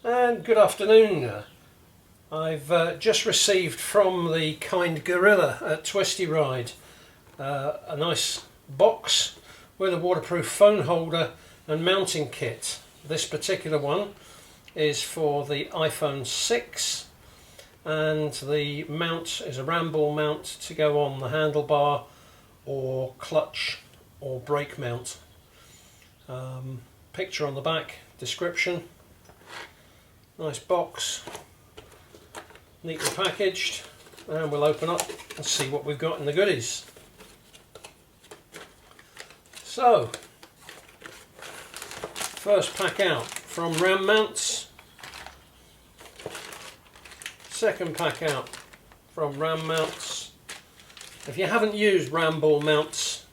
And good afternoon. I've just received from the kind gorilla at Twisty Ride a nice box with a waterproof phone holder and mounting kit. This particular one is for the iPhone 6 and the mount is a ram ball mount to go on the handlebar or clutch or brake mount. Picture on the back, description. Nice box, neatly packaged, and we'll open up and see what we've got in the goodies. So, first pack out from Ram Mounts, second pack out from Ram Mounts. If you haven't used ram ball mounts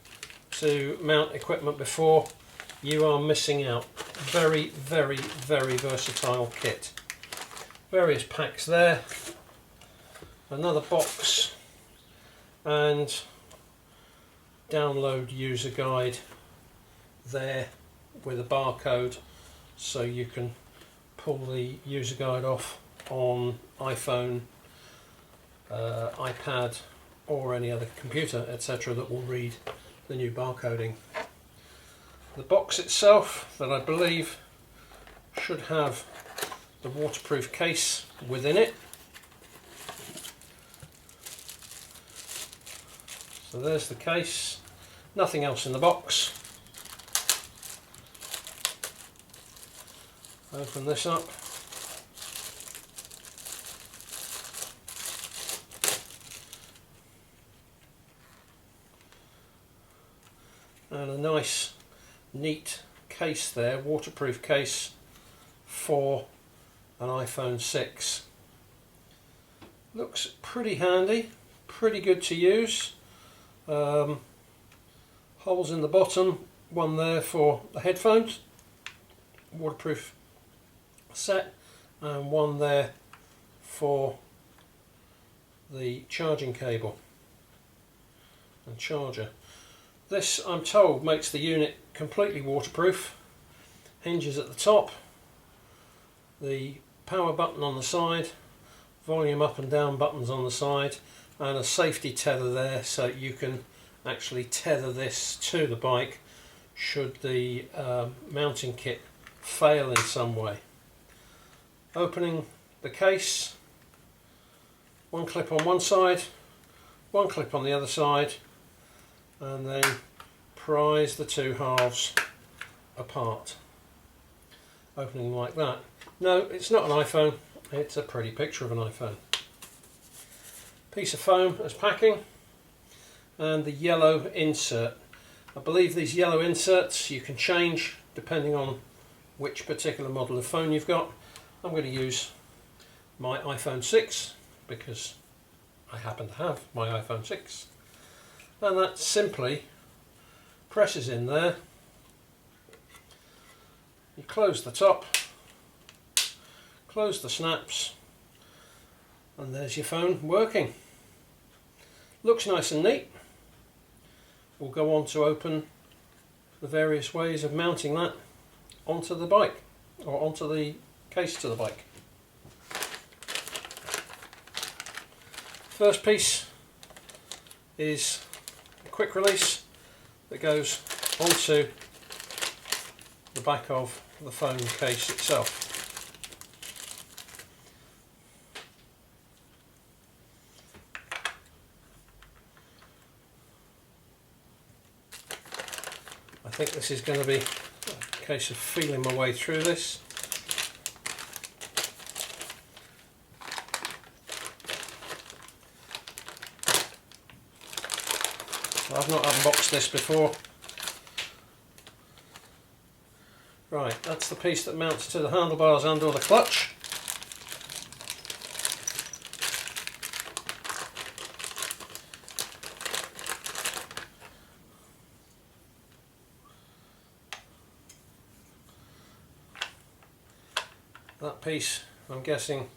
to mount equipment before, you are missing out. Very, very, very versatile kit. Various packs there, another box, and download user guide there with a barcode, so you can pull the user guide off on iPhone, iPad or any other computer, etc. that will read the new barcoding. The box itself, that I believe should have the waterproof case within it. So there's the case, nothing else in the box. Open this up. And a nice neat case there, waterproof case for an iPhone 6. Looks pretty handy, pretty good to use. Holes in the bottom, one there for the headphones, waterproof set, and one there for the charging cable and charger. This, I'm told, makes the unit completely waterproof. Hinges at the top, the power button on the side, volume up and down buttons on the side, and a safety tether there, so you can actually tether this to the bike should the mounting kit fail in some way. Opening the case, one clip on one side, one clip on the other side, and then prise the two halves apart. Opening like that. No, it's not an iPhone, it's a pretty picture of an iPhone. Piece of foam as packing, and the yellow insert. I believe these yellow inserts you can change depending on which particular model of phone you've got. I'm going to use my iPhone 6 because I happen to have my iPhone 6. And that simply presses in there. You close the top, close the snaps, and there's your phone working. Looks nice and neat. We'll go on to open the various ways of mounting that onto the bike, or onto the case to the bike. First piece is a quick release that goes onto the back of the phone case itself. I think this is going to be a case of feeling my way through this. I've not unboxed this before. Right, that's the piece that mounts to the handlebars and or the clutch. That piece, I'm guessing,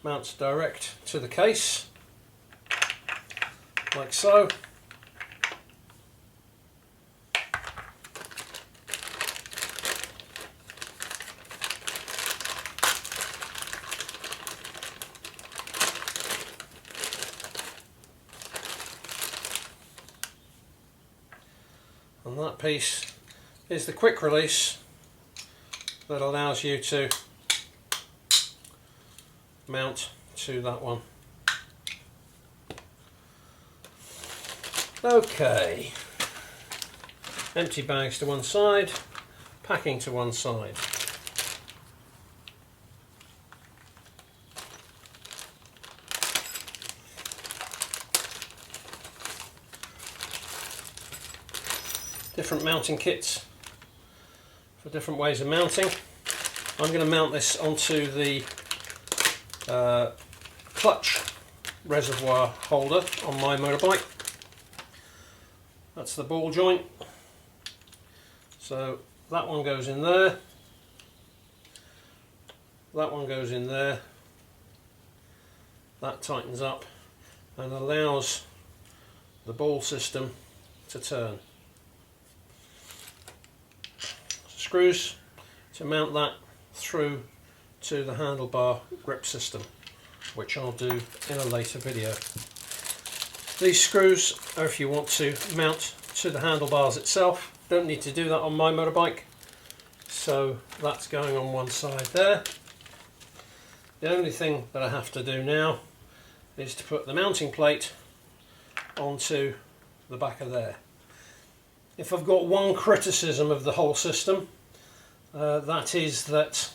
mounts direct to the case, like so. And that piece is the quick release that allows you to mount to that one. Okay, empty bags to one side, packing to one side. Different mounting kits for different ways of mounting. I'm going to mount this onto the clutch reservoir holder on my motorbike. That's the ball joint. So that one goes in there, that one goes in there, that tightens up and allows the ball system to turn. Screws to mount that through to the handlebar grip system, which I'll do in a later video. These screws are if you want to mount to the handlebars itself. Don't need to do that on my motorbike, so that's going on one side there. The only thing that I have to do now is to put the mounting plate onto the back of there. If I've got one criticism of the whole system, that is that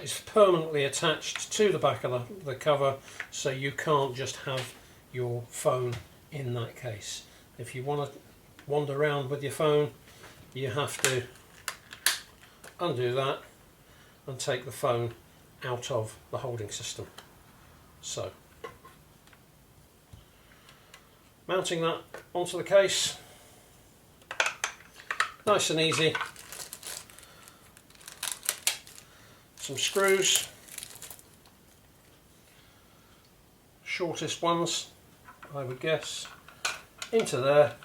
is permanently attached to the back of the cover, so you can't just have your phone in that case. If you want to wander around with your phone, you have to undo that and take the phone out of the holding system. So, mounting that onto the case, nice and easy. Some screws, shortest ones I would guess, into there,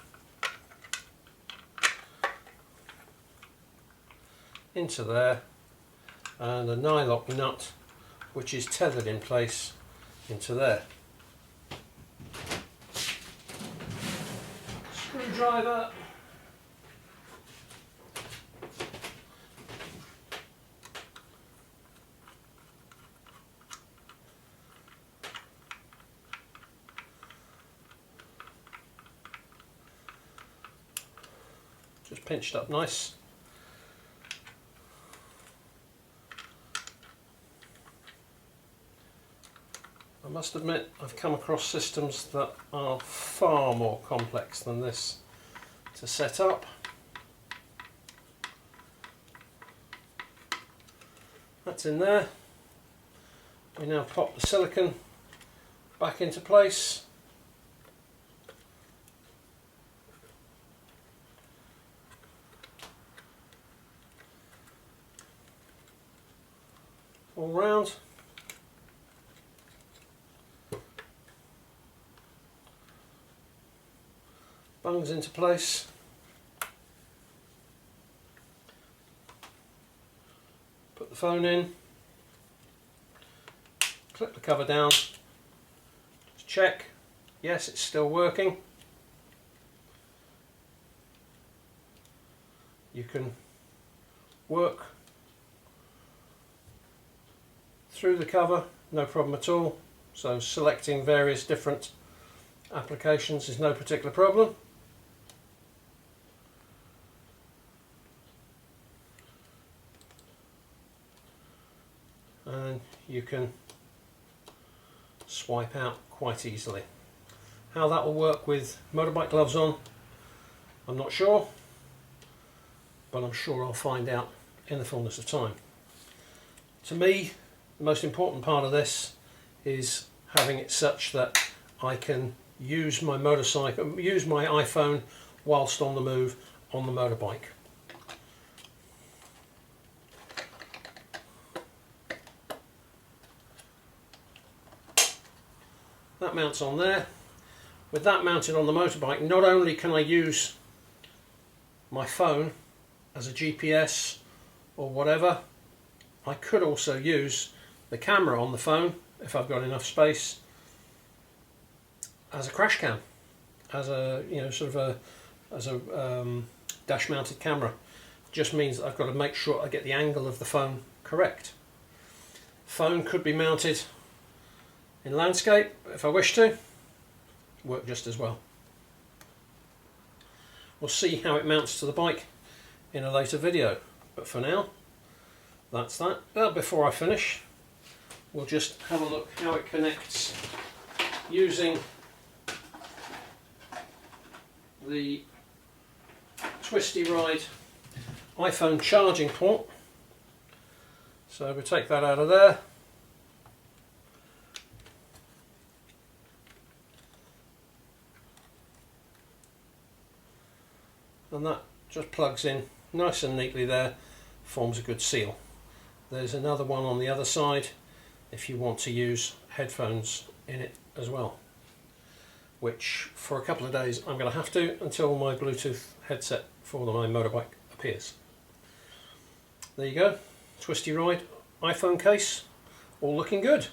into there, and a nylock nut which is tethered in place into there. Screwdriver, just pinched up nice. I must admit I've come across systems that are far more complex than this to set up. That's in there. We now pop the silicone back into place. All round. Bungs into place. Put the phone in. Clip the cover down. Just check. Yes, it's still working. You can work through the cover, no problem at all. So selecting various different applications is no particular problem. And you can swipe out quite easily. How that will work with motorbike gloves on, I'm not sure, but I'm sure I'll find out in the fullness of time. To me, the most important part of this is having it such that I can use my motorcycle, use my iPhone whilst on the move on the motorbike. That mounts on there. With that mounted on the motorbike, not only can I use my phone as a GPS or whatever, I could also use the camera on the phone, if I've got enough space, as a crash cam. as a sort of a dash mounted camera. Just means that I've got to make sure I get the angle of the phone correct. Phone could be mounted in landscape if I wish to, work just as well. We'll see how it mounts to the bike in a later video, but for now that's that. Before I finish, we'll just have a look how it connects using the Twisty Ride iPhone charging port. So we take that out of there, and that just plugs in nice and neatly there, forms a good seal. There's another one on the other side if you want to use headphones in it as well, which for a couple of days I'm going to have to until my Bluetooth headset for my motorbike appears. There you go, Twisty Ride iPhone case, all looking good.